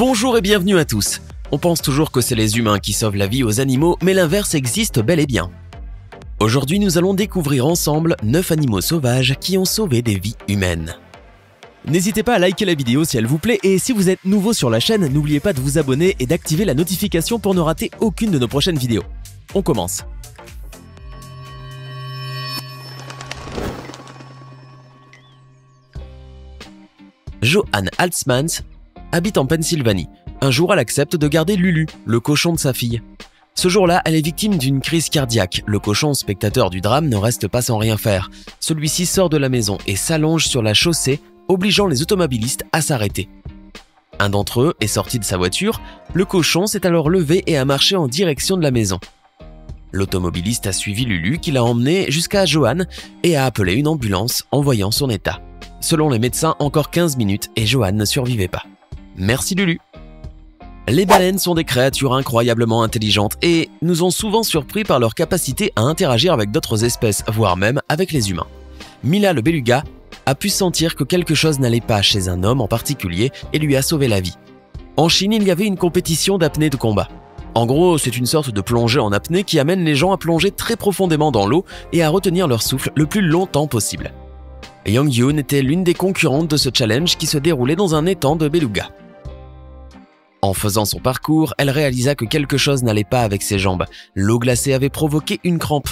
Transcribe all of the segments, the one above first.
Bonjour et bienvenue à tous. On pense toujours que c'est les humains qui sauvent la vie aux animaux, mais l'inverse existe bel et bien. Aujourd'hui, nous allons découvrir ensemble 9 animaux sauvages qui ont sauvé des vies humaines. N'hésitez pas à liker la vidéo si elle vous plaît et si vous êtes nouveau sur la chaîne, n'oubliez pas de vous abonner et d'activer la notification pour ne rater aucune de nos prochaines vidéos. On commence. Johanne Halsmans habite en Pennsylvanie. Un jour, elle accepte de garder Lulu, le cochon de sa fille. Ce jour-là, elle est victime d'une crise cardiaque. Le cochon, spectateur du drame, ne reste pas sans rien faire. Celui-ci sort de la maison et s'allonge sur la chaussée, obligeant les automobilistes à s'arrêter. Un d'entre eux est sorti de sa voiture. Le cochon s'est alors levé et a marché en direction de la maison. L'automobiliste a suivi Lulu, qui l'a emmené jusqu'à Johanne et a appelé une ambulance en voyant son état. Selon les médecins, encore 15 minutes et Johanne ne survivait pas. Merci Lulu. Les baleines sont des créatures incroyablement intelligentes et nous ont souvent surpris par leur capacité à interagir avec d'autres espèces, voire même avec les humains. Mila le beluga a pu sentir que quelque chose n'allait pas chez un homme en particulier et lui a sauvé la vie. En Chine, il y avait une compétition d'apnée de combat. En gros, c'est une sorte de plongée en apnée qui amène les gens à plonger très profondément dans l'eau et à retenir leur souffle le plus longtemps possible. Yang Yun était l'une des concurrentes de ce challenge qui se déroulait dans un étang de beluga. En faisant son parcours, elle réalisa que quelque chose n'allait pas avec ses jambes. L'eau glacée avait provoqué une crampe.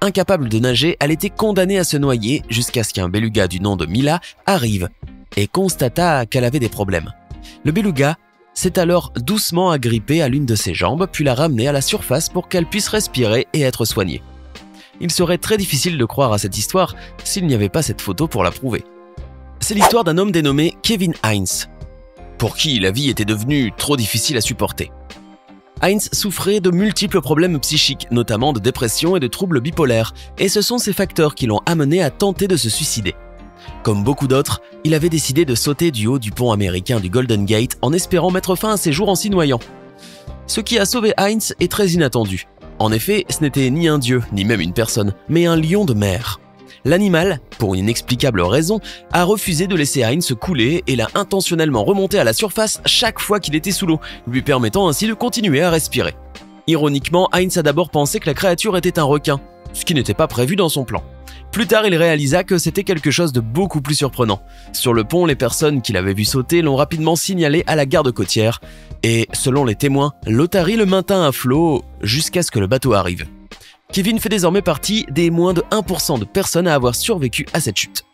Incapable de nager, elle était condamnée à se noyer jusqu'à ce qu'un beluga du nom de Mila arrive et constata qu'elle avait des problèmes. Le beluga s'est alors doucement agrippé à l'une de ses jambes puis l'a ramenée à la surface pour qu'elle puisse respirer et être soignée. Il serait très difficile de croire à cette histoire s'il n'y avait pas cette photo pour la prouver. C'est l'histoire d'un homme dénommé Kevin Hines, pour qui la vie était devenue trop difficile à supporter. Hines souffrait de multiples problèmes psychiques, notamment de dépression et de troubles bipolaires, et ce sont ces facteurs qui l'ont amené à tenter de se suicider. Comme beaucoup d'autres, il avait décidé de sauter du haut du pont américain du Golden Gate en espérant mettre fin à ses jours en s'y noyant. Ce qui a sauvé Hines est très inattendu. En effet, ce n'était ni un dieu, ni même une personne, mais un lion de mer. L'animal, pour une inexplicable raison, a refusé de laisser Hines se couler et l'a intentionnellement remonté à la surface chaque fois qu'il était sous l'eau, lui permettant ainsi de continuer à respirer. Ironiquement, Hines a d'abord pensé que la créature était un requin, ce qui n'était pas prévu dans son plan. Plus tard, il réalisa que c'était quelque chose de beaucoup plus surprenant. Sur le pont, les personnes qui l'avaient vu sauter l'ont rapidement signalé à la garde côtière. Et, selon les témoins, l'otarie le maintint à flot jusqu'à ce que le bateau arrive. Kevin fait désormais partie des moins de 1% de personnes à avoir survécu à cette chute.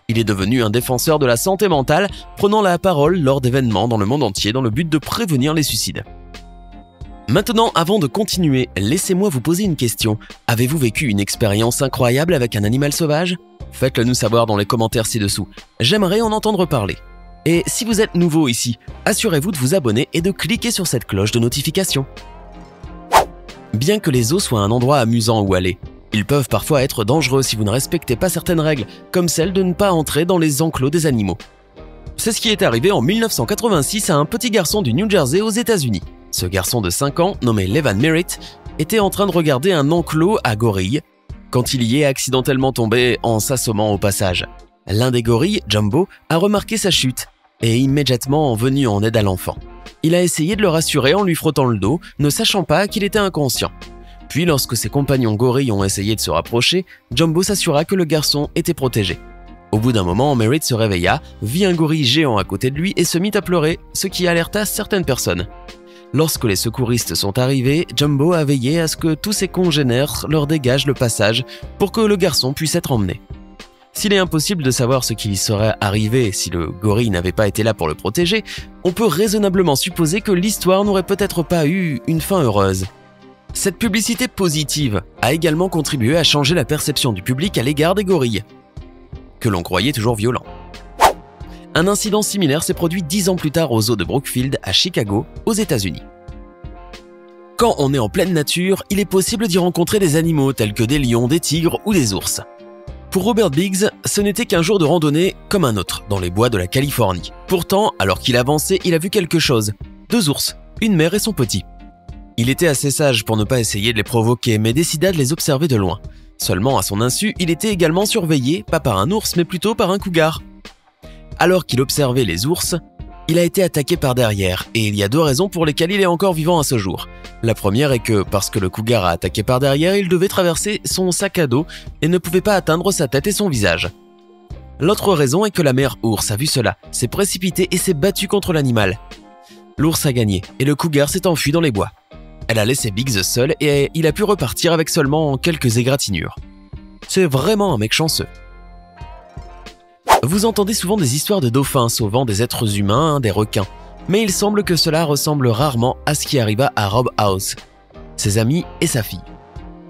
Il est devenu un défenseur de la santé mentale, prenant la parole lors d'événements dans le monde entier dans le but de prévenir les suicides. Maintenant, avant de continuer, laissez-moi vous poser une question. Avez-vous vécu une expérience incroyable avec un animal sauvage? Faites-le nous savoir dans les commentaires ci-dessous. J'aimerais en entendre parler. Et si vous êtes nouveau ici, assurez-vous de vous abonner et de cliquer sur cette cloche de notification. Bien que les zoos soient un endroit amusant où aller, ils peuvent parfois être dangereux si vous ne respectez pas certaines règles, comme celle de ne pas entrer dans les enclos des animaux. C'est ce qui est arrivé en 1986 à un petit garçon du New Jersey aux États-Unis. Ce garçon de 5 ans, nommé Levan Merritt, était en train de regarder un enclos à gorilles quand il y est accidentellement tombé en s'assommant au passage. L'un des gorilles, Jumbo, a remarqué sa chute et est immédiatement venu en aide à l'enfant. Il a essayé de le rassurer en lui frottant le dos, ne sachant pas qu'il était inconscient. Puis lorsque ses compagnons gorilles ont essayé de se rapprocher, Jumbo s'assura que le garçon était protégé. Au bout d'un moment, Merritt se réveilla, vit un gorille géant à côté de lui et se mit à pleurer, ce qui alerta certaines personnes. Lorsque les secouristes sont arrivés, Jumbo a veillé à ce que tous ses congénères leur dégagent le passage pour que le garçon puisse être emmené. S'il est impossible de savoir ce qui serait arrivé si le gorille n'avait pas été là pour le protéger, on peut raisonnablement supposer que l'histoire n'aurait peut-être pas eu une fin heureuse. Cette publicité positive a également contribué à changer la perception du public à l'égard des gorilles, que l'on croyait toujours violents. Un incident similaire s'est produit 10 ans plus tard au zoo de Brookfield à Chicago, aux États-Unis. Quand on est en pleine nature, il est possible d'y rencontrer des animaux tels que des lions, des tigres ou des ours. Pour Robert Biggs, ce n'était qu'un jour de randonnée comme un autre dans les bois de la Californie. Pourtant, alors qu'il avançait, il a vu quelque chose. 2 ours, une mère et son petit. Il était assez sage pour ne pas essayer de les provoquer, mais décida de les observer de loin. Seulement, à son insu, il était également surveillé, pas par un ours, mais plutôt par un cougar. Alors qu'il observait les ours, Il a été attaqué par derrière, et il y a 2 raisons pour lesquelles il est encore vivant à ce jour. La première est que, parce que le cougar a attaqué par derrière, il devait traverser son sac à dos et ne pouvait pas atteindre sa tête et son visage. L'autre raison est que la mère ours a vu cela, s'est précipitée et s'est battue contre l'animal. L'ours a gagné, et le cougar s'est enfui dans les bois. Elle a laissé Biggs seul et il a pu repartir avec seulement quelques égratignures. C'est vraiment un mec chanceux. Vous entendez souvent des histoires de dauphins sauvant des êtres humains, des requins, mais il semble que cela ressemble rarement à ce qui arriva à Rob House, ses amis et sa fille.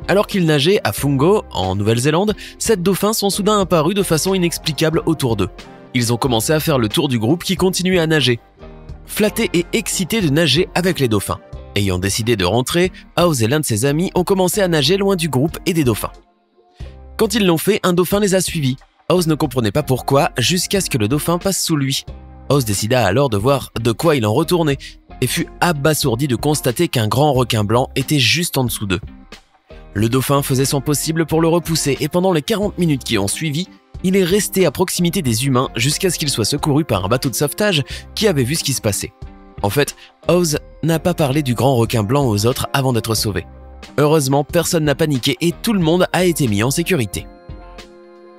Alors qu'ils nageaient à Fungo, en Nouvelle-Zélande, 7 dauphins sont soudain apparus de façon inexplicable autour d'eux. Ils ont commencé à faire le tour du groupe qui continuait à nager. Flattés et excités de nager avec les dauphins. Ayant décidé de rentrer, House et l'un de ses amis ont commencé à nager loin du groupe et des dauphins. Quand ils l'ont fait, un dauphin les a suivis. House ne comprenait pas pourquoi, jusqu'à ce que le dauphin passe sous lui. House décida alors de voir de quoi il en retournait et fut abasourdi de constater qu'un grand requin blanc était juste en dessous d'eux. Le dauphin faisait son possible pour le repousser et pendant les 40 minutes qui ont suivi, il est resté à proximité des humains jusqu'à ce qu'il soit secouru par un bateau de sauvetage qui avait vu ce qui se passait. En fait, House n'a pas parlé du grand requin blanc aux autres avant d'être sauvé. Heureusement, personne n'a paniqué et tout le monde a été mis en sécurité.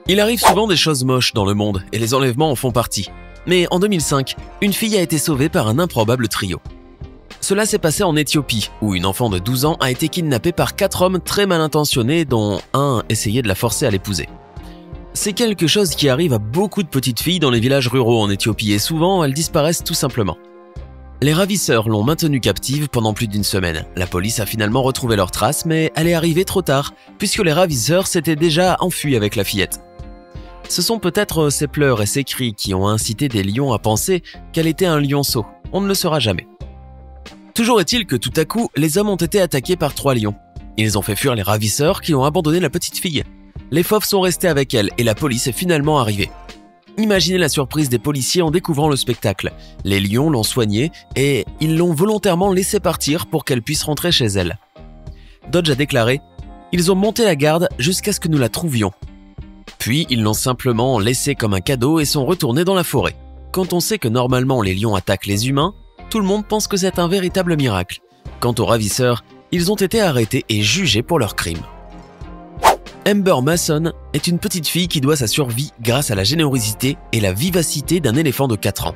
Il arrive souvent des choses moches dans le monde et les enlèvements en font partie. Mais en 2005, une fille a été sauvée par un improbable trio. Cela s'est passé en Éthiopie, où une enfant de 12 ans a été kidnappée par 4 hommes très mal intentionnés, dont un essayait de la forcer à l'épouser. C'est quelque chose qui arrive à beaucoup de petites filles dans les villages ruraux en Éthiopie et souvent elles disparaissent tout simplement. Les ravisseurs l'ont maintenue captive pendant plus d'1 semaine. La police a finalement retrouvé leurs traces, mais elle est arrivée trop tard, puisque les ravisseurs s'étaient déjà enfuis avec la fillette. Ce sont peut-être ses pleurs et ses cris qui ont incité des lions à penser qu'elle était un lionceau. On ne le saura jamais. Toujours est-il que tout à coup, les hommes ont été attaqués par 3 lions. Ils ont fait fuir les ravisseurs qui ont abandonné la petite fille. Les fauves sont restés avec elle et la police est finalement arrivée. Imaginez la surprise des policiers en découvrant le spectacle. Les lions l'ont soignée et ils l'ont volontairement laissée partir pour qu'elle puisse rentrer chez elle. Dodge a déclaré « Ils ont monté la garde jusqu'à ce que nous la trouvions. Puis ils l'ont simplement laissée comme un cadeau et sont retournés dans la forêt. Quand on sait que normalement les lions attaquent les humains, tout le monde pense que c'est un véritable miracle. Quant aux ravisseurs, ils ont été arrêtés et jugés pour leurs crimes. » Amber Mason est une petite fille qui doit sa survie grâce à la générosité et la vivacité d'un éléphant de 4 ans.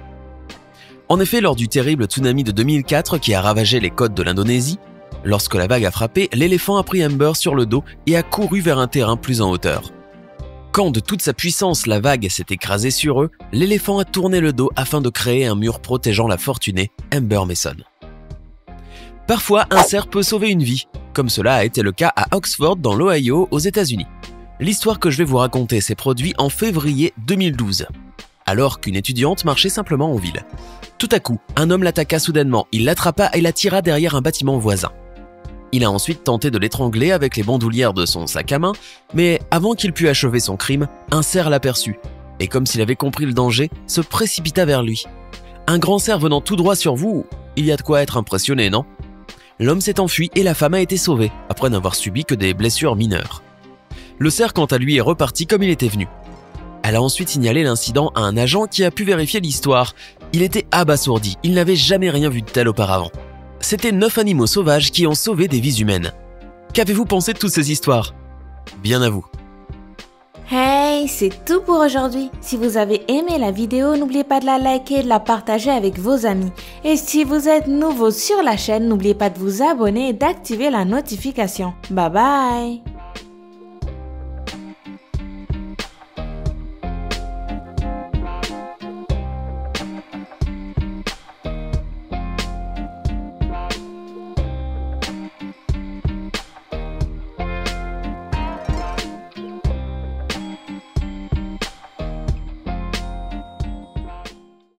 En effet, lors du terrible tsunami de 2004 qui a ravagé les côtes de l'Indonésie, lorsque la vague a frappé, l'éléphant a pris Amber sur le dos et a couru vers un terrain plus en hauteur. Quand de toute sa puissance la vague s'est écrasée sur eux, l'éléphant a tourné le dos afin de créer un mur protégeant la fortunée Amber Mason. Parfois, un cerf peut sauver une vie, comme cela a été le cas à Oxford dans l'Ohio aux États-Unis. L'histoire que je vais vous raconter s'est produite en février 2012, alors qu'une étudiante marchait simplement en ville. Tout à coup, un homme l'attaqua soudainement, il l'attrapa et la tira derrière un bâtiment voisin. Il a ensuite tenté de l'étrangler avec les bandoulières de son sac à main, mais avant qu'il pût achever son crime, un cerf l'aperçut, et comme s'il avait compris le danger, se précipita vers lui. Un grand cerf venant tout droit sur vous, il y a de quoi être impressionné, non ? L'homme s'est enfui et la femme a été sauvée, après n'avoir subi que des blessures mineures. Le cerf, quant à lui, est reparti comme il était venu. Elle a ensuite signalé l'incident à un agent qui a pu vérifier l'histoire. Il était abasourdi, il n'avait jamais rien vu de tel auparavant. C'était 9 animaux sauvages qui ont sauvé des vies humaines. Qu'avez-vous pensé de toutes ces histoires ? Bien à vous. Hey, c'est tout pour aujourd'hui. Si vous avez aimé la vidéo, n'oubliez pas de la liker et de la partager avec vos amis. Et si vous êtes nouveau sur la chaîne, n'oubliez pas de vous abonner et d'activer la notification. Bye bye!